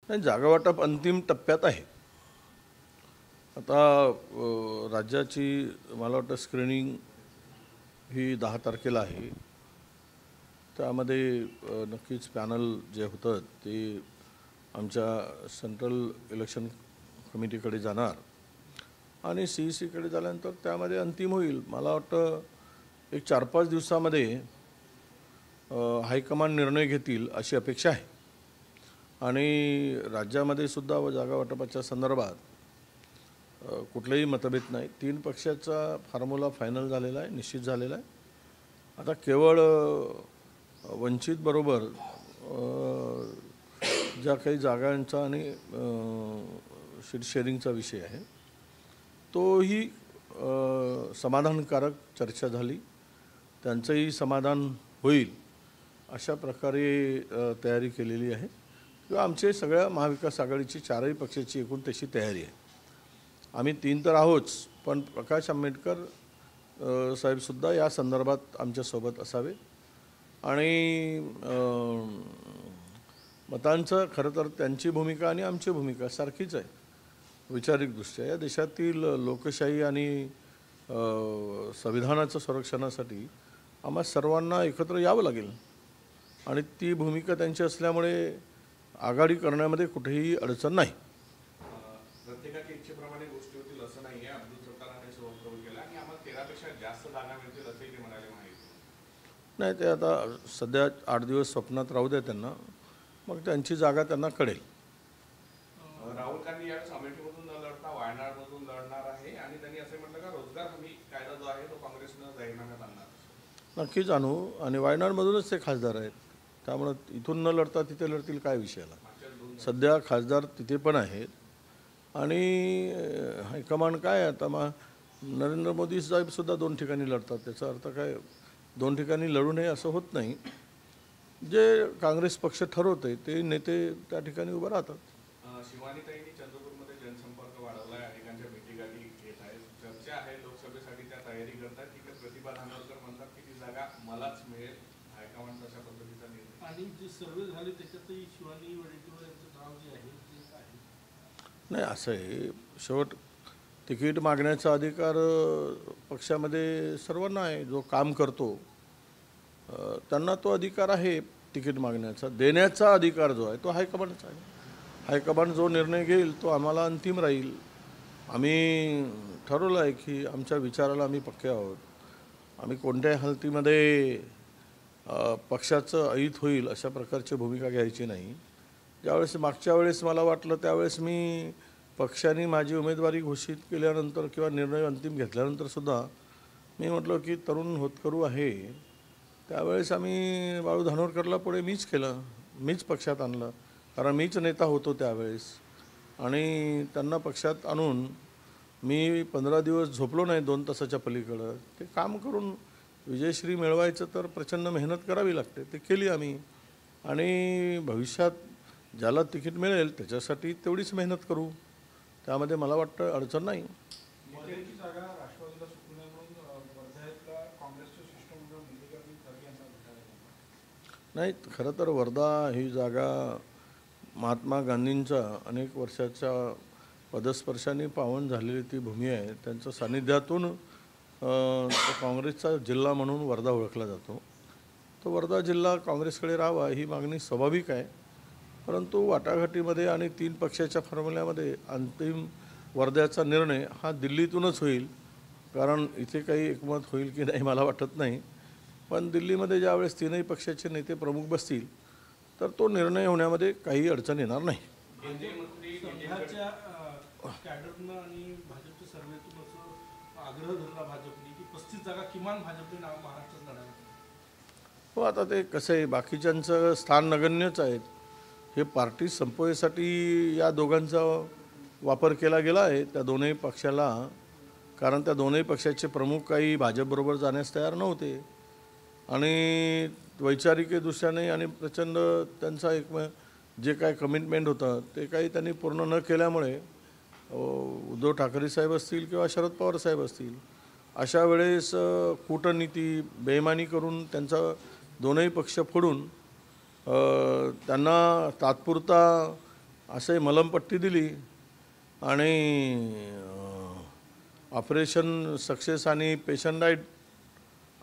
नाही, जागावाटप अंतिम टप्प्यात आहे. आता राज्याची मला वाटतं स्क्रीनिंग ही 10 तारखेला आहे. त्यामध्ये नक्कीच पॅनल जे होतं ते आमच्या सेंट्रल इलेक्शन कमिटीकडे जाणार आणि CECकडे झाल्यानंतर त्यामध्ये अंतिम होईल. मला वाटतं एक 4-5 दिवसामध्ये हायकमांड निर्णय घेतील अशी अपेक्षा आहे. आणि राज्यामध्ये सुद्धा जागा वाटपाच्या संदर्भात कुठलेही मतभेद नाही. 3 पक्षाचा फॉर्म्युला फायनल झालेला आहे, निश्चित झालेला आहे. आता केवळ वंचित बरोबर ज्या काही जागांचा आणि सीट शेअरिंगचा विषय आहे तोही समाधानकारक चर्चा झाली. त्यांचंही समाधान होईल अशा प्रकारे तयारी केलेली आहे किंवा आमचे सगळ्या महाविकास आघाडीची 4ही पक्षाची एकूण तशी तयारी आहे. आम्ही 3 तर आहोच, पण प्रकाश आंबेडकर साहेबसुद्धा या संदर्भात आमच्यासोबत असावे. आणि मतांचं खरं तर त्यांची भूमिका आणि आमची भूमिका सारखीच आहे वैचारिकदृष्ट्या. या देशातील लोकशाही आणि संविधानाच्या संरक्षणासाठी आम्हा सर्वांना एकत्र यावं लागेल आणि ती भूमिका त्यांची असल्यामुळे आघाडी करण्यामध्ये कुठेही अडचण नाही. प्रत्येकाच्या इच्छेप्रमाणे गोष्टी होतील असं नाही आहे. अब्दुल सत्तारांनी वक्तव्य केलं आणि आम्हाला 13 पेक्षा जास्त जागा मिळतील असंही ते म्हणाले. नाही, ते आता सध्या 8 दिवस स्वप्नात राहू द्या त्यांना, मग त्यांची जागा त्यांना कळेल. राहुल गांधी यावेळेस अमेठीमधून न लढता वायनाडमधून लढणार आहे आणि त्यांनी असं म्हटलं का रोजगार हमी कायदा जो आहे तो काँग्रेसनं जाहीरनाम्यात आणणार. नक्कीच आणू आणि वायनाडमधूनच ते खासदार आहेत, त्यामुळं इथून न लढता तिथे लढतील काय विषयाला. सध्या खासदार तिथे पण आहेत आणि हायकमांड काय आता मग नरेंद्र मोदी साहेबसुद्धा 2 ठिकाणी लढतात. त्याचा अर्थ काय 2 ठिकाणी लढू नये असं होत नाही. जे काँग्रेस पक्ष ठरवते ते नेते त्या ठिकाणी उभं राहतात. शिवानीताईंनी चंद्रपूरमध्ये जनसंपर्क वाढवलाय, अनेकांच्या भेटीगाठी घेत आहेत. चर्चा आहे लोकसभेसाठी त्या तयारी करतात की प्रतिभा धानोरकर म्हणतात की ती जागा मलाच मिळेल. हायकमांड अशा पद्धतीचा निर्णय आणि जे सर्वे झाले त्याच्यातही शिवानी वडेट्टीवार यांचं नाव जे आहे ते काय नाही, असं आहे. शेवट तिकीट मागण्याचा अधिकार पक्षामध्ये सर्वांना आहे. जो काम करतो त्यांना तो अधिकार आहे तिकीट मागण्याचा. देण्याचा अधिकार जो आहे तो हायकमांडचा आहे. हायकमांड जो निर्णय घेईल तो आम्हाला अंतिम राहील. आम्ही ठरवलं आहे की आमच्या विचाराला आम्ही पक्के आहोत. आम्ही कोणत्याही हालतीमध्ये पक्षाचं अहित होईल अशा प्रकारची भूमिका घ्यायची नाही. ज्यावेळेस मागच्या वेळेस मला वाटलं त्यावेळेस मी पक्षाने माझी उमेदवारी घोषित केल्यानंतर किंवा निर्णय अंतिम घेतल्यानंतरसुद्धा मी म्हटलं की तरुण होतकरू आहे. त्यावेळेस आम्ही बाळू धानोरकरला पुढे मीच केलं, मीच पक्षात आणलं, कारण मीच नेता होतो त्यावेळेस. आणि त्यांना पक्षात आणून मी 15 दिवस झोपलो नाही 2 तासाच्या पलीकडं. ते काम करून विजयश्री मिळवायचं तर प्रचंड मेहनत करावी लागते, ते केली आम्ही. आणि भविष्यात ज्याला तिकीट मिळेल त्याच्यासाठी तेवढीच मेहनत करू, त्यामध्ये मला वाटतं अडचण नाही. नाही, खरं तर वर्धा ही जागा महात्मा गांधींच्या अनेक वर्षाच्या पदस्पर्शाने पावन झालेली ती भूमी आहे. त्यांच्या सानिध्यातून काँग्रेसचा जिल्हा म्हणून वर्धा ओळखला जातो. तो वर्धा जिल्हा काँग्रेसकडे राहावा ही मागणी स्वाभाविक आहे. परंतु वाटाघाटीमध्ये आणि 3 पक्षाच्या फॉर्म्युल्यामध्ये अंतिम वर्ध्याचा निर्णय हा दिल्लीतूनच होईल. कारण इथे काही एकमत होईल की नाही मला वाटत नाही. पण दिल्लीमध्ये ज्यावेळेस 3ही पक्षाचे नेते प्रमुख बसतील तर तो निर्णय होण्यामध्ये काही अडचण येणार नाही. संघाच्या कॅडरनं आणि भाजपच्या सर्वेतून असं आग्रह धरला भाजपने की 35 जागा किमान भाजपने महाराष्ट्रात लढाव्या. हो, आता ते कसं आहे, बाकीच्यांचं स्थान नगण्यच आहेत. हे पार्टी संपवण्यासाठी या दोघांचा वापर केला गेला आहे त्या दोनही पक्षाला. कारण त्या दोनही पक्षाचे प्रमुख काही भाजपबरोबर जाण्यास तयार नव्हते आणि वैचारिकदृष्ट्याने आणि प्रचंड त्यांचा एक जे काय कमिटमेंट होतं ते काही त्यांनी पूर्ण न केल्यामुळे उद्धव ठाकरे साहेब असतील किंवा शरद पवार साहेब असतील अशा वेळेस कूटनीती बेईमानी करून त्यांचा दोनही पक्ष फोडून त्यांना तात्पुरता असं मलमपट्टी दिली आणि ऑपरेशन सक्सेस आणि पेशंट डाईट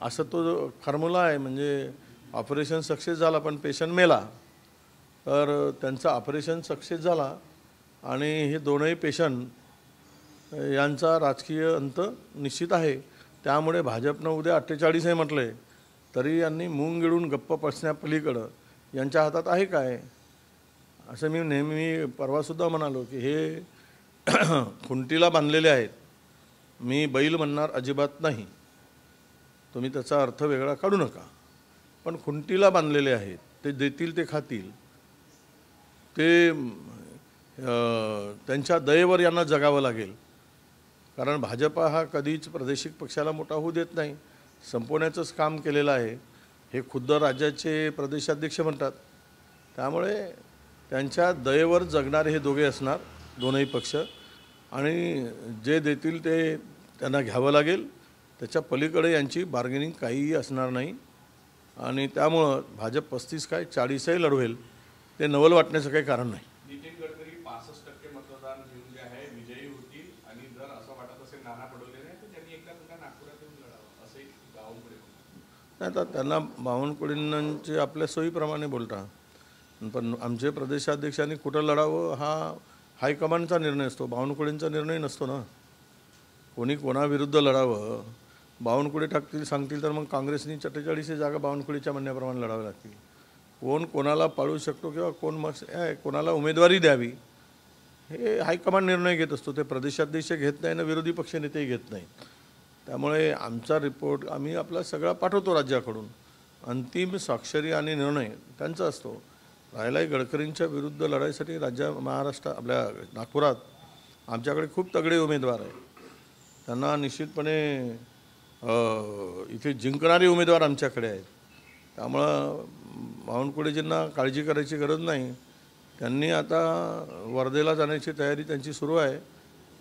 असं तो फॉर्म्युला आहे. म्हणजे ऑपरेशन सक्सेस झाला पण पेशंट मेला, तर त्यांचं ऑपरेशन सक्सेस झाला आणि हे दोनही पेशंट यांचा राजकीय अंत निश्चित आहे. त्यामुळे भाजपनं उद्या 48 म्हटले तरी यांनी मूग गिळून गप्प बसण्यापलीकडं यांच्या हातात आहे काय, असं मी नेहमी परवासुद्धा म्हणालो की हे खुंटीला बांधलेले आहेत. मी बैल म्हणणार अजिबात नाही, तुम्ही त्याचा अर्थ वेगळा काढू नका, पण खुंटीला बांधलेले आहेत. ते देतील ते खातील, ते त्यांच्या दयेवर यांना जगावं लागेल. कारण भाजपा हा कधीच प्रादेशिक पक्षाला मोठा होऊ देत नाही, संपवण्याचंच काम केलेलं आहे. हे खुद्द राज्याचे प्रदेशाध्यक्ष म्हणतात. त्यामुळे त्यांच्या दयेवर जगणारे हे दोघे असणार, दोनही पक्ष, आणि जे देतील ते त्यांना घ्यावं लागेल. त्याच्या पलीकडे यांची बार्गेनिंग काहीही असणार नाही. आणि त्यामुळं भाजप 35 काय 40 लढवेल, ते नवल वाटण्याचं काही कारण नाही. नितीन गडकरी 65% मतदान घेऊन जे आहे विजयी होतील आणि जर असं वाटत असेल नाना पटोले तर त्यांनी एकदा पुन्हा नागपुरात येऊन लढावं असंही बावनकुळे नाही. तर त्यांना बावनकुळेंचे आपल्या सोयीप्रमाणे बोलता, पण आमचे प्रदेशाध्यक्षांनी कुठं लढावं हा हायकमांडचा निर्णय असतो, बावनकुळेंचा निर्णय नसतो ना. कोणी कोणाविरुद्ध लढावं, बावनकुळे टाकतील सांगतील तर मग काँग्रेसनी 44 जागा बावनकुळेच्या म्हणण्याप्रमाणे लढाव्या लागतील. कोण कोणाला पाळू शकतो किंवा कोण मग कोणाला उमेदवारी द्यावी हे हायकमांड निर्णय घेत असतो. ते प्रदेशाध्यक्ष घेत नाही ना विरोधी पक्षनेतेही घेत नाहीत. त्यामुळे आमचा रिपोर्ट आम्ही आपला सगळा पाठवतो राज्याकडून, अंतिम स्वाक्षरी आणि निर्णय त्यांचा असतो. राहिलाही गडकरींच्या विरुद्ध लढाईसाठी महाराष्ट्र आपल्या नागपुरात आमच्याकडे खूप तगडे उमेदवार आहेत. त्यांना निश्चितपणे इथे जिंकणारे उमेदवार आमच्याकडे आहेत. त्यामुळं बावनकुळेजींना काळजी करायची गरज नाही. त्यांनी आता वर्धेला जाण्याची तयारी त्यांची सुरू आहे.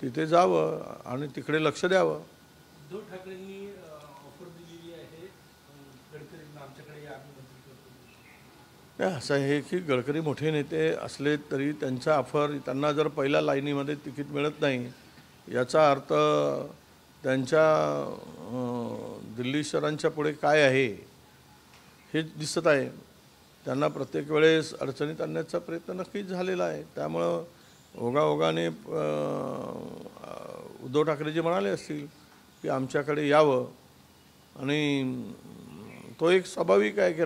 तिथे जावं आणि तिकडे लक्ष द्यावं. उद्धव ठाकरेंनी ऑफर दिलेली आहे गडकरींना, आमच्याकडे या आम्ही मंत्री करतो. नाही, असं आहे की गडकरी मोठे नेते असले तरी त्यांचा ऑफर, त्यांना जर पहिल्या लाईनीमध्ये तिकीट मिळत नाही याचा अर्थ त्यांच्या दिल्ली शहरांच्या पुढे काय आहे हे दिसत आहे. त्यांना प्रत्येक वेळेस अडचणीत आणण्याचा प्रयत्न नक्कीच झालेला आहे. त्यामुळं ओघाओघाने उद्धव ठाकरे जे म्हणाले असतील की आमच्याकडे यावं, आणि तो एक स्वाभाविक आहे की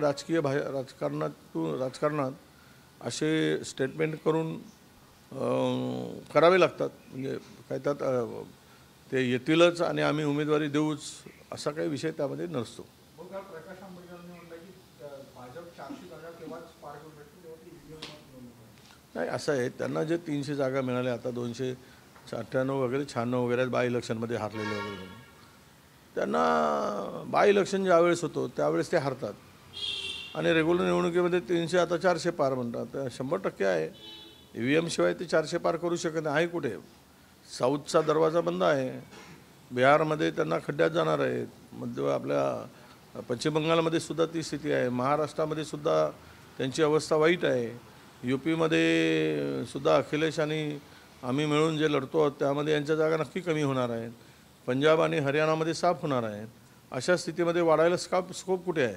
राजकारणात असे स्टेटमेंट करून करावे लागतात. म्हणजे काय त्यात ते येतीलच आणि आम्ही उमेदवारी देऊच असा काही विषय त्यामध्ये नसतो. प्रकाश आंबेडकरांनी म्हटलं की भाजप 400 जागा तेव्हाच पार करू शकते. नाही, असं आहे, त्यांना जे 300 जागा मिळाल्या, आता 298 वगैरे 96 वगैरे बाय इलेक्शनमध्ये हारलेले वगैरे, त्यांना बाय इलेक्शन ज्यावेळेस होतो त्यावेळेस ते हारतात आणि रेग्युलर निवडणुकीमध्ये 300 आता 400 पार म्हणतात. 100% आहे. EVM शिवाय ते 400 पार करू शकत नाही. आहे कुठे? साऊथचा दरवाजा बंद आहे. बिहारमध्ये त्यांना खड्ड्यात जाणार आहेत. मध्य आपल्या पश्चिम बंगालमध्ये सुद्धा ती स्थिती आहे. महाराष्ट्रामध्ये सुद्धा त्यांची अवस्था वाईट आहे. UPमध्ये सुद्धा अखिलेश आणि आम्ही मिळून जे लढतो आहोत त्यामध्ये यांच्या जागा नक्की कमी होणार आहेत. पंजाब आणि हरियाणामध्ये साफ होणार आहेत. अशा स्थितीमध्ये वाढायला स्कोप कुठे आहे?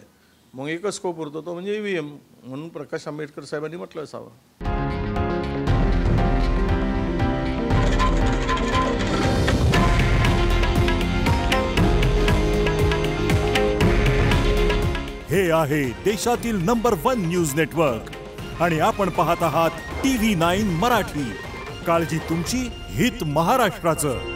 मग एकच स्कोप उरतो, तो म्हणजे EVM. म्हणून प्रकाश आंबेडकर साहेबांनी म्हटलं असावं. हे आहे देशातील नंबर 1 न्यूज नेटवर्क आणि आपण पाहत आहात TV9 मराठी. काळजी तुमची, हित महाराष्ट्राचं.